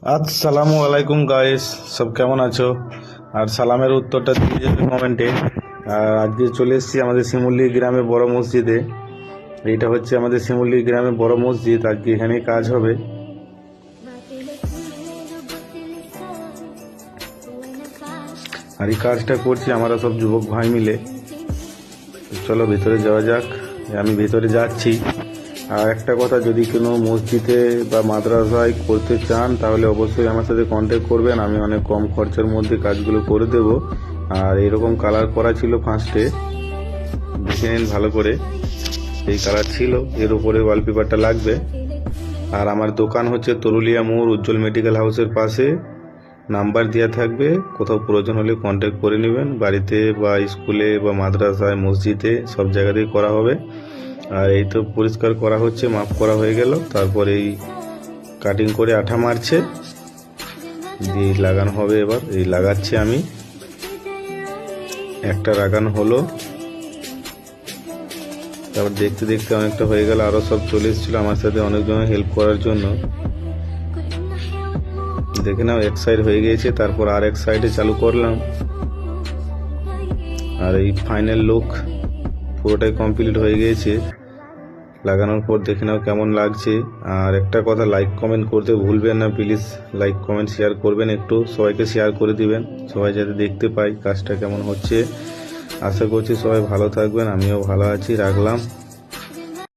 আসসালামু আলাইকুম গাইস, সব কেমন আছো? আর সালামের উত্তরটা দিয়ে যাবে কমেন্টে। আর আজকে চলে এসেছি আমাদের শিমুলি গ্রামে বড় মসজিদে। এইটা হচ্ছে আমাদের শিমুলি গ্রামে বড় মসজিদ, আজকে এখানে কাজ হবে। আর এই কাজটা করছি আমরা সব যুবক ভাই মিলে। চলো ভেতরে যাওয়া যাক। আমি ভেতরে যাচ্ছি। আর একটা কথা, যদি কোনো মসজিদে বা মাদ্রাসায় করতে চান তাহলে অবশ্যই আমার সাথে কন্ট্যাক্ট করবেন, আমি অনেক কম খরচার মধ্যে কাজগুলো করে দেব। আর এরকম কালার করা ছিল ফার্স্টে, দেখে নিন ভালো করে। এই কালার ছিল, এর উপরে ওয়ালপেপারটা লাগবে। আর আমার দোকান হচ্ছে তরুলিয়া মোড়, উজ্জ্বল মেডিকেল হাউসের পাশে। নাম্বার দেওয়া থাকবে, কোথাও প্রয়োজন হলে কন্ট্যাক্ট করে নেবেন। বাড়িতে বা স্কুলে বা মাদ্রাসায় মসজিদে সব জায়গাতেই করা হবে। আর এই তো পরিষ্কার করা হচ্ছে, মাপ করা হয়ে গেল, তারপর এই কাটিং করে আঠা মারছে, দিয়ে লাগানো হবে। এবার এই লাগাচ্ছি আমি, একটা লাগানো হলো। তারপর দেখতে দেখতে অনেকটা হয়ে গেল, আরো সব চলে এসেছিল আমার সাথে অনেকজন হেল্প করার জন্য। দেখে নাও, এক সাইড হয়ে গিয়েছে, তারপর আর এক সাইডে চালু করলাম। আর এই ফাইনাল লুক পুরোটাই কমপ্লিট হয়ে গিয়েছে। লাগানোর পর দেখে নাও কেমন লাগছে। আর একটা কথা, লাইক কমেন্ট করতে ভুলবেন না প্লিজ। লাইক কমেন্ট শেয়ার করবেন, একটু সবাইকে শেয়ার করে দিবেন, সবাই যাতে দেখতে পাই কাজটা কেমন হচ্ছে। আশা করছি সবাই ভালো থাকবেন, আমিও ভালো আছি। রাখলাম।